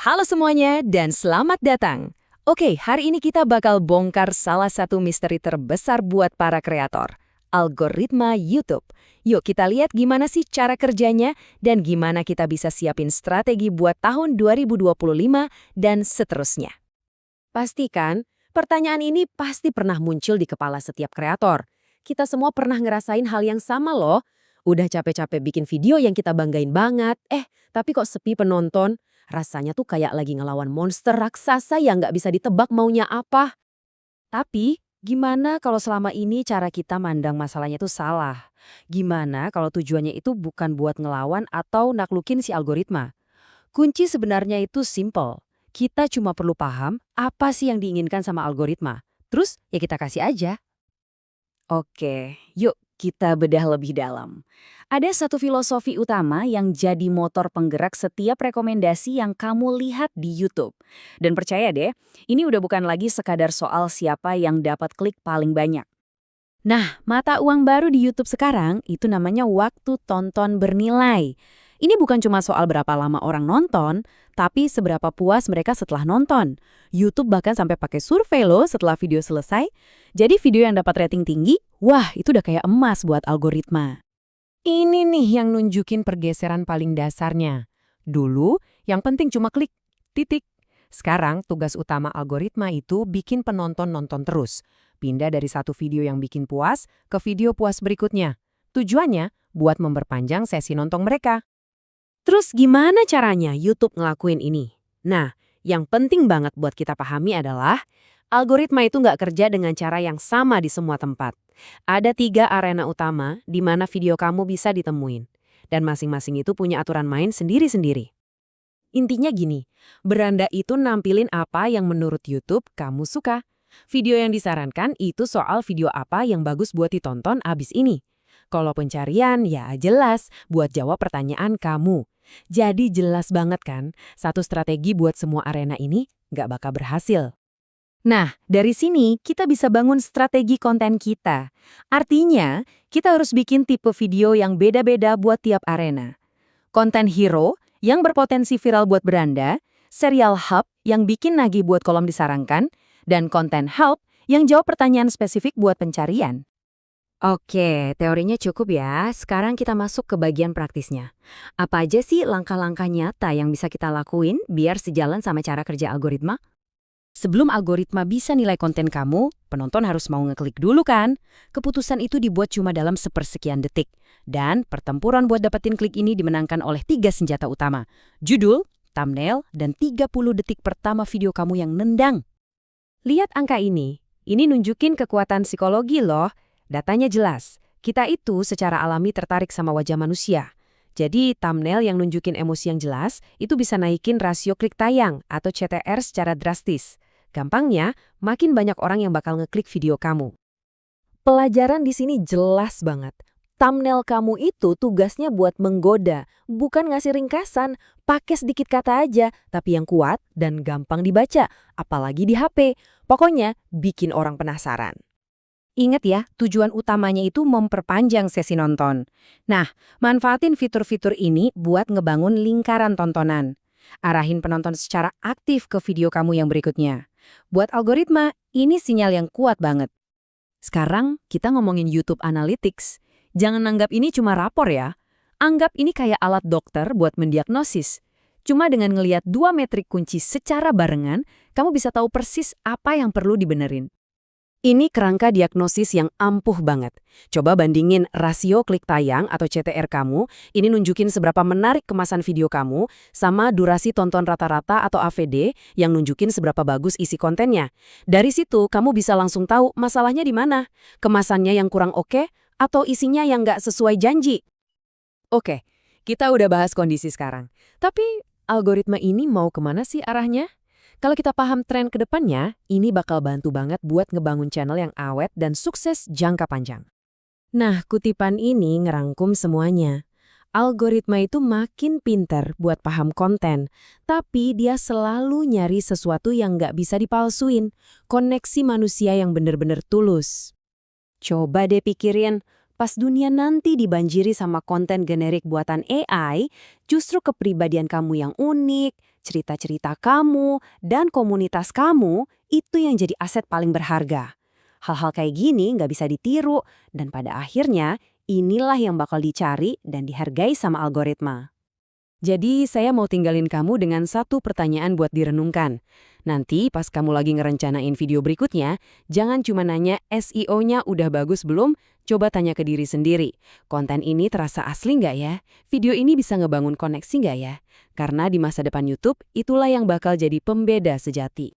Halo semuanya dan selamat datang. Oke, hari ini kita bakal bongkar salah satu misteri terbesar buat para kreator, algoritma YouTube. Yuk kita lihat gimana sih cara kerjanya dan gimana kita bisa siapin strategi buat tahun 2025 dan seterusnya. Pastikan, pertanyaan ini pasti pernah muncul di kepala setiap kreator. Kita semua pernah ngerasain hal yang sama loh. Udah capek-capek bikin video yang kita banggain banget, tapi kok sepi penonton? Rasanya tuh kayak lagi ngelawan monster raksasa yang nggak bisa ditebak maunya apa. Tapi, gimana kalau selama ini cara kita mandang masalahnya itu salah? Gimana kalau tujuannya itu bukan buat ngelawan atau naklukin si algoritma? Kunci sebenarnya itu simple. Kita cuma perlu paham apa sih yang diinginkan sama algoritma. Terus ya kita kasih aja. Oke, yuk kita bedah lebih dalam. Ada satu filosofi utama yang jadi motor penggerak setiap rekomendasi yang kamu lihat di YouTube. Dan percaya deh, ini udah bukan lagi sekadar soal siapa yang dapat klik paling banyak. Nah, mata uang baru di YouTube sekarang itu namanya waktu tonton bernilai. Ini bukan cuma soal berapa lama orang nonton, tapi seberapa puas mereka setelah nonton. YouTube bahkan sampai pakai survei loh setelah video selesai. Jadi video yang dapat rating tinggi, wah itu udah kayak emas buat algoritma. Ini nih yang nunjukin pergeseran paling dasarnya. Dulu, yang penting cuma klik, titik. Sekarang, tugas utama algoritma itu bikin penonton nonton terus. Pindah dari satu video yang bikin puas ke video puas berikutnya. Tujuannya buat memperpanjang sesi nonton mereka. Terus gimana caranya YouTube ngelakuin ini? Nah, yang penting banget buat kita pahami adalah algoritma itu nggak kerja dengan cara yang sama di semua tempat. Ada 3 arena utama di mana video kamu bisa ditemuin. Dan masing-masing itu punya aturan main sendiri-sendiri. Intinya gini, beranda itu nampilin apa yang menurut YouTube kamu suka. Video yang disarankan itu soal video apa yang bagus buat ditonton abis ini. Kalau pencarian, ya jelas buat jawab pertanyaan kamu. Jadi jelas banget kan, satu strategi buat semua arena ini nggak bakal berhasil. Nah, dari sini kita bisa bangun strategi konten kita. Artinya, kita harus bikin tipe video yang beda-beda buat tiap arena. Konten hero yang berpotensi viral buat beranda, serial hub yang bikin nagih buat kolom disarankan, dan konten help yang jawab pertanyaan spesifik buat pencarian. Oke, teorinya cukup ya. Sekarang kita masuk ke bagian praktisnya. Apa aja sih langkah-langkah nyata yang bisa kita lakuin biar sejalan sama cara kerja algoritma? Sebelum algoritma bisa nilai konten kamu, penonton harus mau ngeklik dulu kan? Keputusan itu dibuat cuma dalam sepersekian detik. Dan pertempuran buat dapetin klik ini dimenangkan oleh 3 senjata utama. Judul, thumbnail, dan 30 detik pertama video kamu yang nendang. Lihat angka ini. Ini nunjukin kekuatan psikologi loh. Datanya jelas, kita itu secara alami tertarik sama wajah manusia. Jadi thumbnail yang nunjukin emosi yang jelas itu bisa naikin rasio klik tayang atau CTR secara drastis. Gampangnya, makin banyak orang yang bakal ngeklik video kamu. Pelajaran di sini jelas banget. Thumbnail kamu itu tugasnya buat menggoda, bukan ngasih ringkasan. Pakai sedikit kata aja, tapi yang kuat dan gampang dibaca, apalagi di HP. Pokoknya bikin orang penasaran. Ingat ya, tujuan utamanya itu memperpanjang sesi nonton. Nah, manfaatin fitur-fitur ini buat ngebangun lingkaran tontonan. Arahin penonton secara aktif ke video kamu yang berikutnya. Buat algoritma, ini sinyal yang kuat banget. Sekarang, kita ngomongin YouTube Analytics. Jangan anggap ini cuma rapor ya. Anggap ini kayak alat dokter buat mendiagnosis. Cuma dengan ngelihat 2 metrik kunci secara barengan, kamu bisa tahu persis apa yang perlu dibenerin. Ini kerangka diagnosis yang ampuh banget. Coba bandingin rasio klik tayang atau CTR kamu, ini nunjukin seberapa menarik kemasan video kamu, sama durasi tonton rata-rata atau AVD yang nunjukin seberapa bagus isi kontennya. Dari situ, kamu bisa langsung tahu masalahnya di mana, kemasannya yang kurang oke, atau isinya yang nggak sesuai janji. Oke, kita udah bahas kondisi sekarang. Tapi, algoritma ini mau kemana sih arahnya? Kalau kita paham tren ke depannya, ini bakal bantu banget buat ngebangun channel yang awet dan sukses jangka panjang. Nah, kutipan ini ngerangkum semuanya. Algoritma itu makin pinter buat paham konten, tapi dia selalu nyari sesuatu yang nggak bisa dipalsuin, koneksi manusia yang bener-bener tulus. Coba deh pikirin, Pas dunia nanti dibanjiri sama konten generik buatan AI, justru kepribadian kamu yang unik, cerita-cerita kamu, dan komunitas kamu itu yang jadi aset paling berharga. Hal-hal kayak gini nggak bisa ditiru, dan pada akhirnya inilah yang bakal dicari dan dihargai sama algoritma. Jadi saya mau tinggalin kamu dengan satu pertanyaan buat direnungkan. Nanti pas kamu lagi ngerencanain video berikutnya, jangan cuma nanya SEO-nya udah bagus belum, coba tanya ke diri sendiri. Konten ini terasa asli nggak ya? Video ini bisa ngebangun koneksi nggak ya? Karena di masa depan YouTube, itulah yang bakal jadi pembeda sejati.